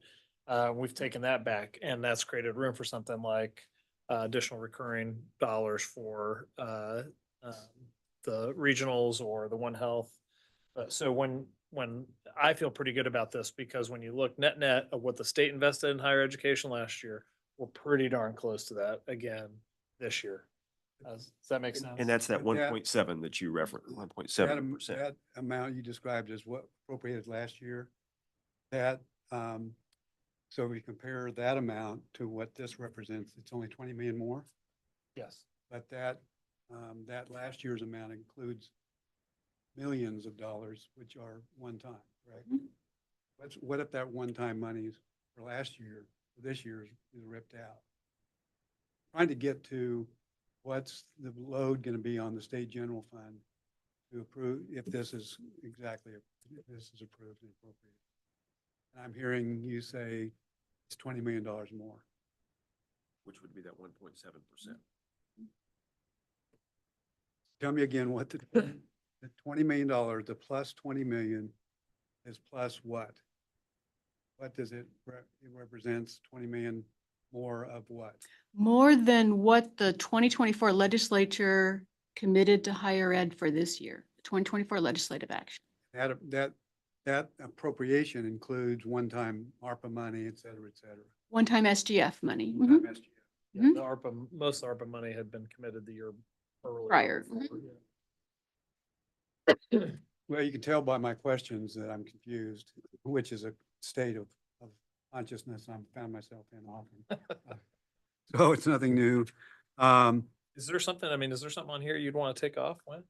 We've taken that back and that's created room for something like additional recurring dollars for the regionals or the One Health. So when I feel pretty good about this, because when you look net of what the state invested in higher education last year, we're pretty darn close to that again this year. Does that make sense? And that's that But that- 1.7 that you referenced, That 1.7%. that amount you described as what appropriated last year, that, so we compare that amount to what this represents, it's only 20 million more, Yes. but that last year's amount includes millions of dollars, which are one-time, correct? Mhm. What if that one-time money for last year, for this year is ripped out? Trying to get to what's the load going to be on the state general fund to approve, if this is exactly, if this is approved and appropriate. And I'm hearing you say it's $20 million more. Which would be that 1.7%. Tell me again what the $20 million, the plus 20 million is plus what? What does it represents 20 million more of what? More than what the 2024 legislature committed to higher ed for this year, 2024 legislative action. That appropriation includes one-time ARPA money, et cetera, et cetera. One-time SGF money. Mhm. One-time SGF. Yeah, Mhm. the ARPA, most ARPA money had been committed the year earlier. Prior. Well, you can tell by my questions that I'm confused, which is a state of consciousness I've found myself in often. So it's nothing new. Is there something on here you'd want to take off, When?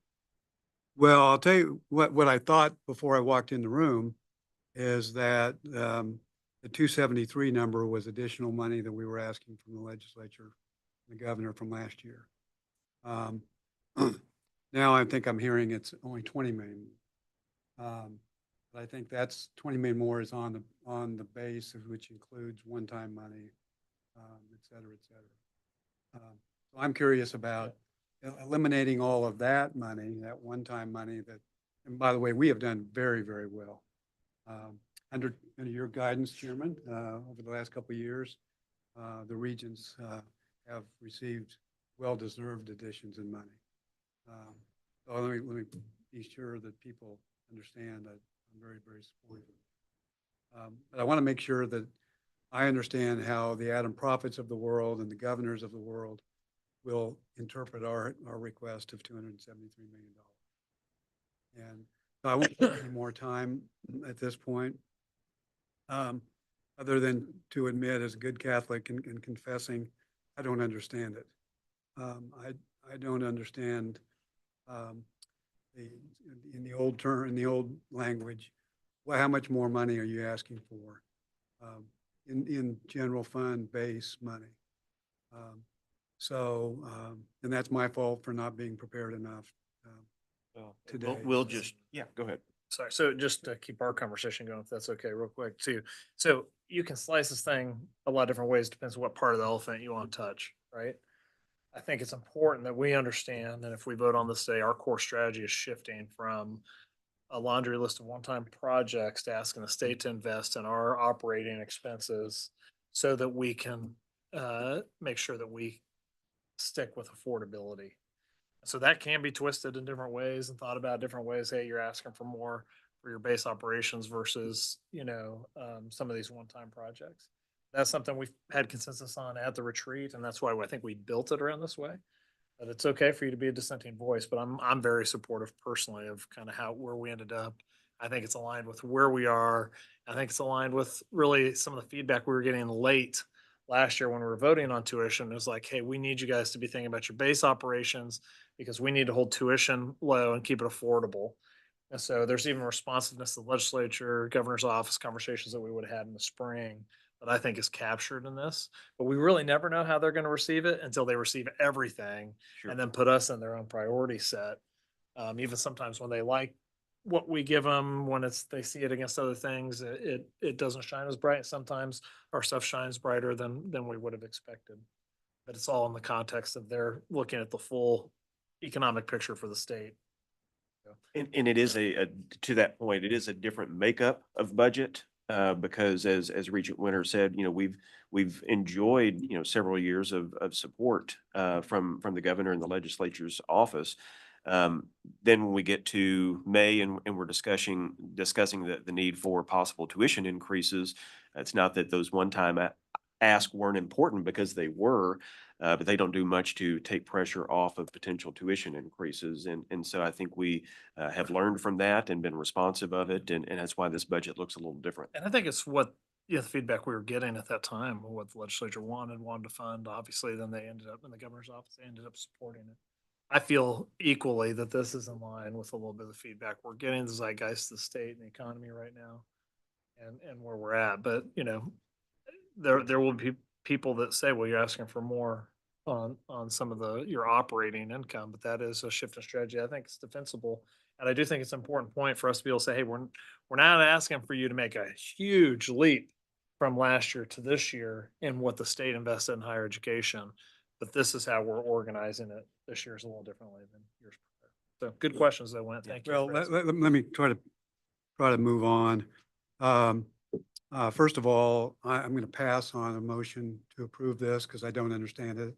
Well, I'll tell you what I thought before I walked in the room is that the 273 number was additional money that we were asking from the legislature, the governor from last year. Now I think I'm hearing it's only 20 million. But I think that's 20 million more is on the base of which includes one-time money, et cetera, et cetera. So I'm curious about eliminating all of that money, that one-time money that, and by the way, we have done very, very well. Under your guidance, Chairman, over the last couple of years, the regions have received well-deserved additions in money. So let me be sure that people understand that I'm very, very supportive. But I want to make sure that I understand how the Adam Prophets of the world and the governors of the world will interpret our request of $273 million. And I won't take any more time at this point, other than to admit as a good Catholic and confessing, I don't understand it. I don't understand in the old term, in the old language, well, how much more money are you asking for in general fund base money? And that's my fault for not being prepared enough today. We'll just, yeah, go ahead. Sorry, so just to keep our conversation going, if that's okay, real quick too. So you can slice this thing a lot of different ways, depends on what part of the elephant you want to touch, right? I think it's important that we understand that if we vote on this today, our core strategy is shifting from a laundry list of one-time projects to asking the state to invest in our operating expenses so that we can make sure that we stick with affordability. So that can be twisted in different ways and thought about different ways. Hey, you're asking for more for your base operations versus, some of these one-time projects. That's something we've had consensus on at the retreat, and that's why I think we built it around this way. But it's okay for you to be a dissenting voice, but I'm very supportive personally of kind of where we ended up. I think it's aligned with where we are. I think it's aligned with really some of the feedback we were getting late last year when we were voting on tuition. It was like, hey, we need you guys to be thinking about your base operations because we need to hold tuition low and keep it affordable. And so there's even responsiveness to the legislature, governor's office conversations that we would have had in the spring that I think is captured in this. But we really never know how they're going to receive it until they receive everything Sure. and then put us in their own priority set. Even sometimes when they like what we give them, when they see it against other things, it doesn't shine as bright. Sometimes our stuff shines brighter than we would have expected. But it's all in the context of they're looking at the full economic picture for the state. And it is to that point, it is a different makeup of budget. Because as Regent Winter said, we've enjoyed, several years of support from the governor and the legislature's office. Then when we get to May and we're discussing the need for possible tuition increases, it's not that those one-time asks weren't important because they were, but they don't do much to take pressure off of potential tuition increases. And so I think we have learned from that and been responsive of it. And that's why this budget looks a little different. And I think it's what, the feedback we were getting at that time, what the legislature wanted to fund. Obviously, then they ended up in the governor's office, they ended up supporting it. I feel equally that this is in line with a little bit of the feedback we're getting, the zeitgeist of the state and the economy right now and where we're at. But, there will be people that say, well, you're asking for more on some of your operating income, but that is a shift in strategy. I think it's defensible. And I do think it's an important point for us to be able to say, hey, we're not asking for you to make a huge leap from last year to this year in what the state invested in higher education, but this is how we're organizing it. This year is a little differently than years prior. So good questions that went. Thank you. Well, let me try to move on. First of all, I'm going to pass on a motion to approve this because I don't understand it.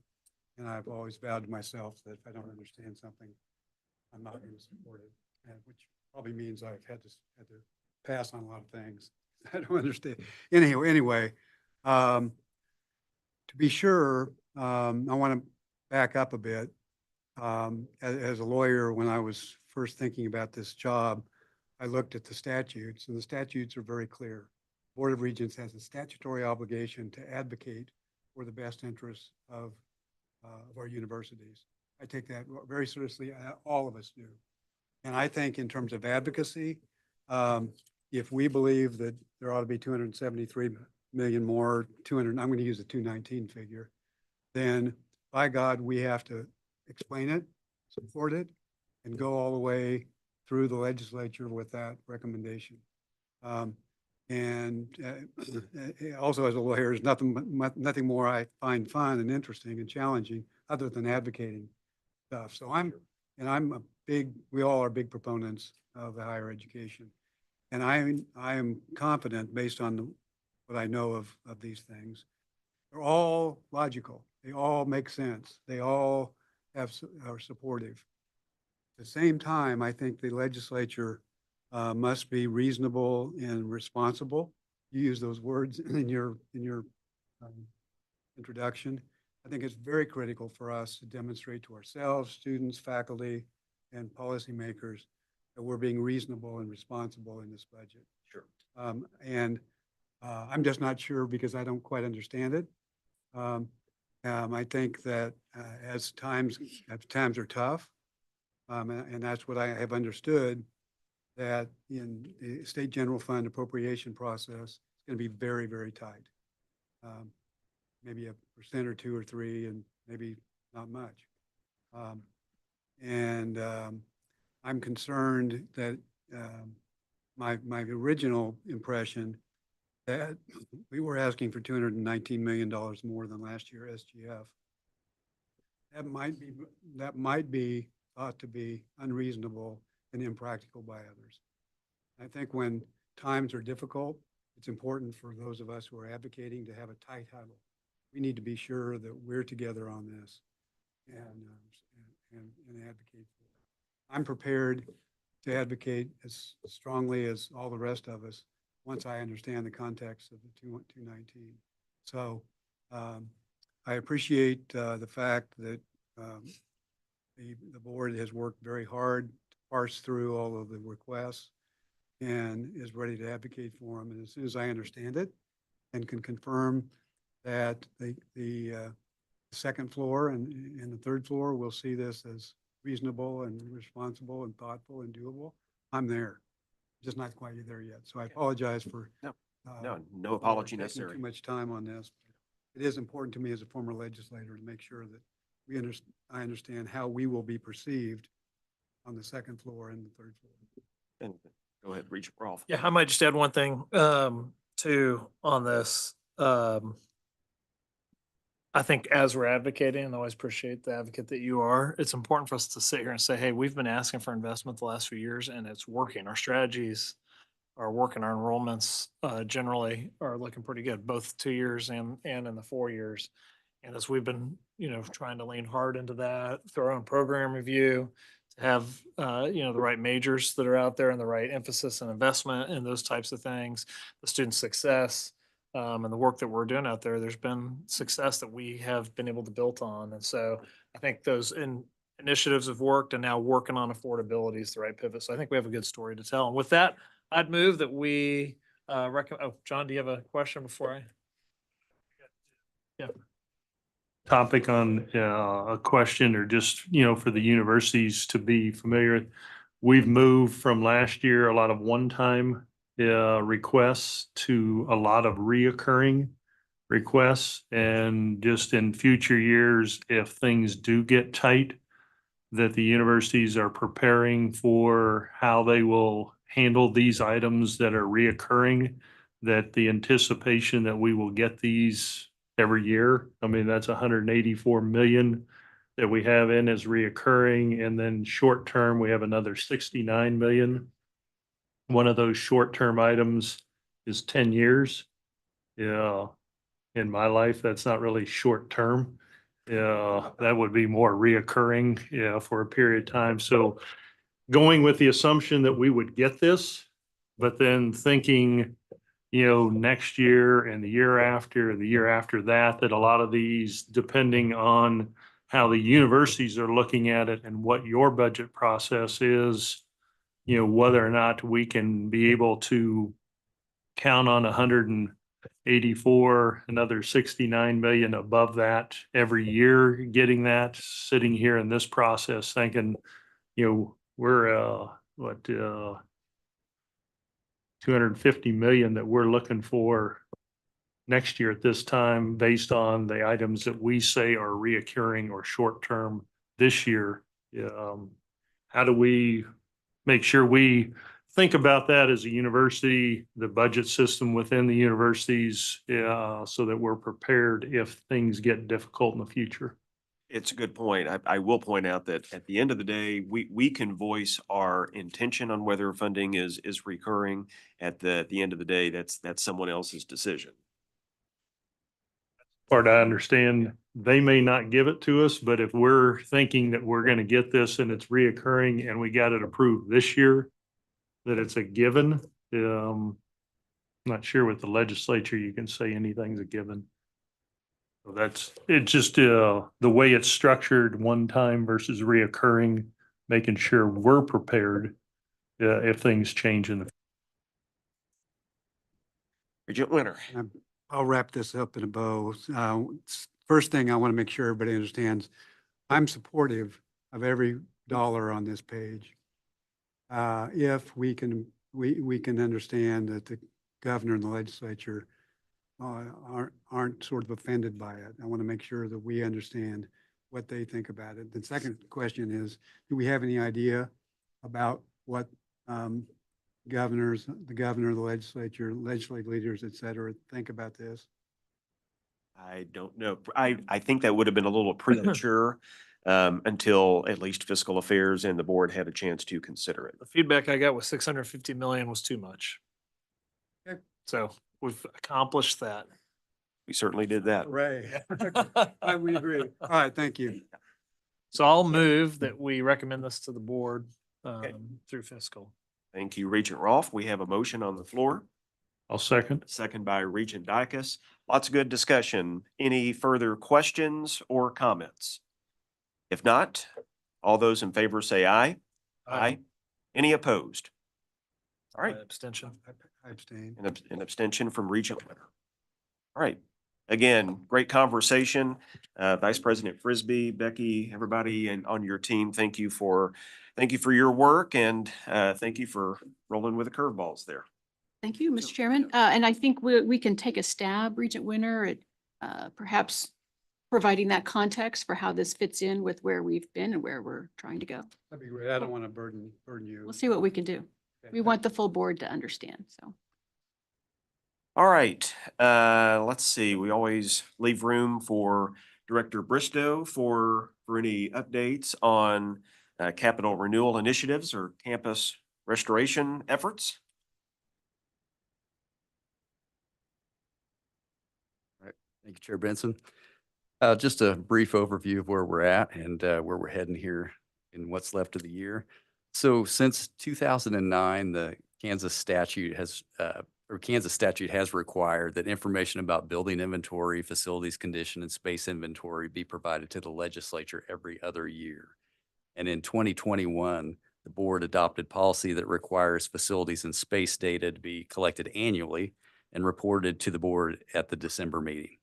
And I've always vowed to myself that if I don't understand something, I'm not going to support it, which probably means I've had to pass on a lot of things I don't understand. Anyway, to be sure, I want to back up a bit. As a lawyer, when I was first thinking about this job, I looked at the statutes, and the statutes are very clear. Board of Regents has a statutory obligation to advocate for the best interests of our universities. I take that very seriously. All of us do. And I think in terms of advocacy, if we believe that there ought to be 273 million more, I'm going to use the 219 figure, then by God, we have to explain it support it and go all the way through the legislature with that recommendation. And also as a lawyer, there's nothing more I find fun and interesting and challenging other than advocating stuff. So we all are big proponents of the higher education. And I am confident based on what I know of these things. They're all logical. They all make sense. They all are supportive. At the same time, I think the legislature must be reasonable and responsible. You use those words in your introduction. I think it's very critical for us to demonstrate to ourselves, students, faculty, and policymakers that we're being reasonable and responsible in this budget. Sure. I'm just not sure because I don't quite understand it. I think that as times are tough, and that's what I have understood, that in the state general fund appropriation process, it's going to be very, very tight. Maybe 1% or 2 or 3, and maybe not much. I'm concerned that my original impression that we were asking for $219 million more than last year SGF. That might be thought to be unreasonable and impractical by others. I think when times are difficult, it's important for those of us who are advocating to have a tight huddle. We need to be sure that we're together on this and advocate for it. I'm prepared to advocate as strongly as all the rest of us once I understand the context of the 219. So I appreciate the fact that the board has worked very hard to parse through all of the requests and is ready to advocate for them. And as soon as I understand it and can confirm that the second floor and the third floor will see this as reasonable and responsible and thoughtful and doable, I'm there. Just not quite there yet. So I apologize for no apology taking necessary. too much time on this. It is important to me as a former legislator to make sure that I understand how we will be perceived on the second floor and the third floor. And go ahead, Regent Rolfe. Yeah, I might just add one thing too on this. I think as we're advocating, and I always appreciate the advocate that you are, it's important for us to sit here and say, hey, we've been asking for investment the last few years and it's working. Our strategies are working. Our enrollments generally are looking pretty good, both 2 years and in the 4 years. And as we've been, trying to lean hard into that through our own program review, to have, the right majors that are out there and the right emphasis and investment in those types of things, the student success, and the work that we're doing out there, there's been success that we have been able to build on. And so I think those initiatives have worked, and now working on affordability is the right pivot. So I think we have a good story to tell. And with that, I'd move that we recommend. Oh, John, do you have a question before I? Yeah. Topic on a question or just, for the universities to be familiar. We've moved from last year, a lot of one-time requests to a lot of reoccurring requests. And just in future years, if things do get tight, that the universities are preparing for how they will handle these items that are reoccurring, that the anticipation that we will get these every year. I mean, that's 184 million that we have in as reoccurring. And then short term, we have another 69 million. One of those short-term items is 10 years. Yeah. In my life, that's not really short-term. Yeah, that would be more reoccurring, for a period of time. So going with the assumption that we would get this, but then thinking, next year and the year after that, that a lot of these, depending on how the universities are looking at it and what your budget process is, whether or not we can be able to count on 184, another 69 million above that every year, getting that, sitting here in this process, thinking, we're, 250 million that we're looking for next year at this time, based on the items that we say are reoccurring or short-term this year. How do we make sure we think about that as a university, the budget system within the universities, so that we're prepared if things get difficult in the future? It's a good point. I will point out that at the end of the day, we can voice our intention on whether funding is recurring. At the end of the day, that's someone else's decision. Part I understand, they may not give it to us, but if we're thinking that we're gonna get this and it's reoccurring and we got it approved this year, that it's a given, not sure with the legislature, you can say anything's a given. So that's, it just, the way it's structured, one time versus reoccurring, making sure we're prepared, if things change in the. Regent Winter. I'll wrap this up in a bow. First thing I want to make sure everybody understands, I'm supportive of every dollar on this page. If we can understand that the governor and the legislature aren't sort of offended by it. I want to make sure that we understand what they think about it. The second question is, do we have any idea about what the governor, the legislature, legislative leaders, et cetera, think about this? I don't know. I think that would have been a little premature until at least fiscal affairs and the board had a chance to consider it. The feedback I got was 650 million was too much. Okay. So we've accomplished that. We certainly did that. Right. We agree. All right, thank you. So I'll move that we recommend this to the board through fiscal. Thank you, Regent Rolfe. We have a motion on the floor. I'll second. Second by Regent Dykus. Lots of good discussion. Any further questions or comments? If not, all those in favor say aye. Aye. Any opposed? All right, Abstention. I abstain. an abstention from Regent Winter. All right, again, great conversation. Vice President Frisbee, Becky, everybody and on your team, thank you for your work and thank you for rolling with the curveballs there. Thank you, Mr. Chairman. And I think we can take a stab, Regent Winter, at perhaps providing that context for how this fits in with where we've been and where we're trying to go. That'd be great. I don't want to burden you. We'll see what we can do. Okay, We want the full board to understand, so. All right, let's see. We always leave room for Director Bristow for any updates on capital renewal initiatives or campus restoration efforts. Thank you, Chair Benson. Just a brief overview of where we're at and where we're heading here in what's left of the year. So since 2009, the Kansas statute has required that information about building inventory, facilities condition, and space inventory be provided to the legislature every other year. And in 2021, the board adopted policy that requires facilities and space data to be collected annually and reported to the board at the December meeting.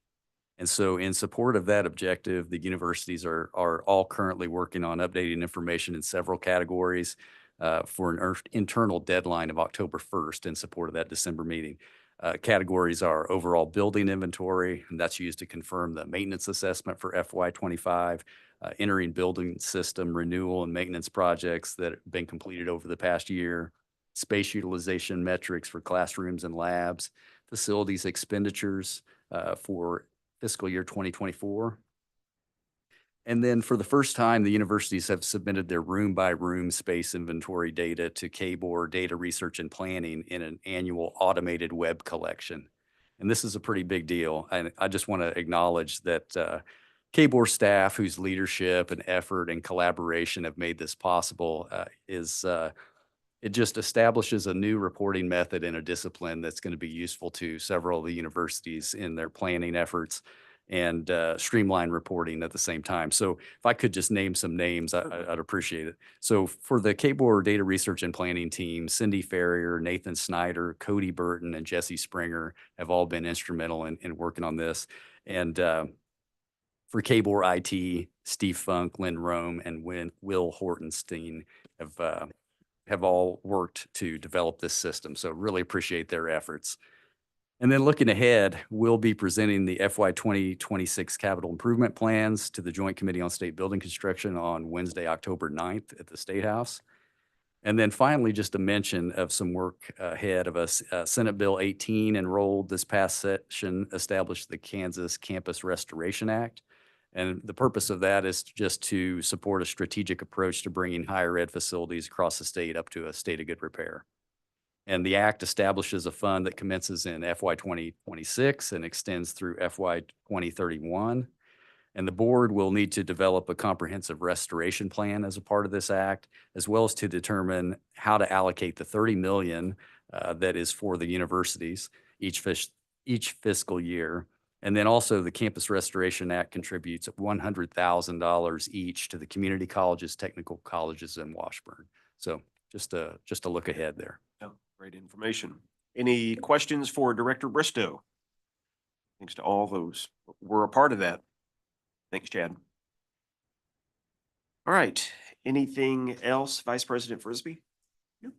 And so in support of that objective, the universities are all currently working on updating information in several categories for an internal deadline of October 1st in support of that December meeting. Categories are overall building inventory, and that's used to confirm the maintenance assessment for FY25, entering building system renewal and maintenance projects that have been completed over the past year, space utilization metrics for classrooms and labs, facilities expenditures for fiscal year 2024. And then for the first time, the universities have submitted their room by room space inventory data to KBOR Data Research and Planning in an annual automated web collection. And this is a pretty big deal. And I just want to acknowledge that KBOR staff, whose leadership and effort and collaboration have made this possible, it just establishes a new reporting method in a discipline that's going to be useful to several of the universities in their planning efforts and streamline reporting at the same time. So if I could just name some names, I'd appreciate it. So for the KBOR Data Research and Planning team, Cindy Ferrier, Nathan Snyder, Cody Burton, and Jesse Springer have all been instrumental in working on this. And for KBOR IT, Steve Funk, Lynn Rome, and Will Hortenstein have all worked to develop this system. So really appreciate their efforts. And then looking ahead, we'll be presenting the FY 2026 capital improvement plans to the Joint Committee on State Building Construction on Wednesday, October 9th at the State House. And then finally, just a mention of some work ahead of us. Senate Bill 18 enrolled this past session established the Kansas Campus Restoration Act. And the purpose of that is just to support a strategic approach to bringing higher ed facilities across the state up to a state of good repair. And the act establishes a fund that commences in FY 2026 and extends through FY 2031. And the board will need to develop a comprehensive restoration plan as a part of this act, as well as to determine how to allocate the 30 million that is for the universities each fiscal year. And then also the Campus Restoration Act contributes $100,000 each to the community colleges, technical colleges in Washburn. So just a look ahead there. Yeah, great information. Any questions for Director Bristow? Thanks to all those who were a part of that. Thanks, Chad. All right, anything else, Vice President Frisbee? No.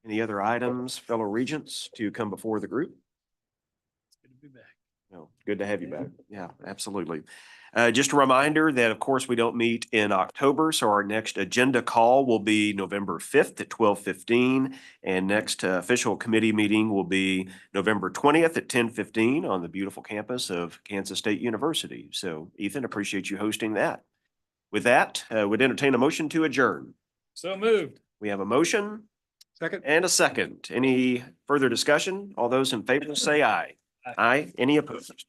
Any other items, fellow regents, to come before the group? Good to be back. No, good to have you back. Yeah, absolutely. Just a reminder that, of course, we don't meet in October, so our next agenda call will be November 5th at 12:15, and next official committee meeting will be November 20th at 10:15 on the beautiful campus of Kansas State University. So, Ethan, appreciate you hosting that. With that, would entertain a motion to adjourn. So moved. We have a motion Second? and a second. Any further discussion? All those in favor say aye. Aye. Aye. Any opposed?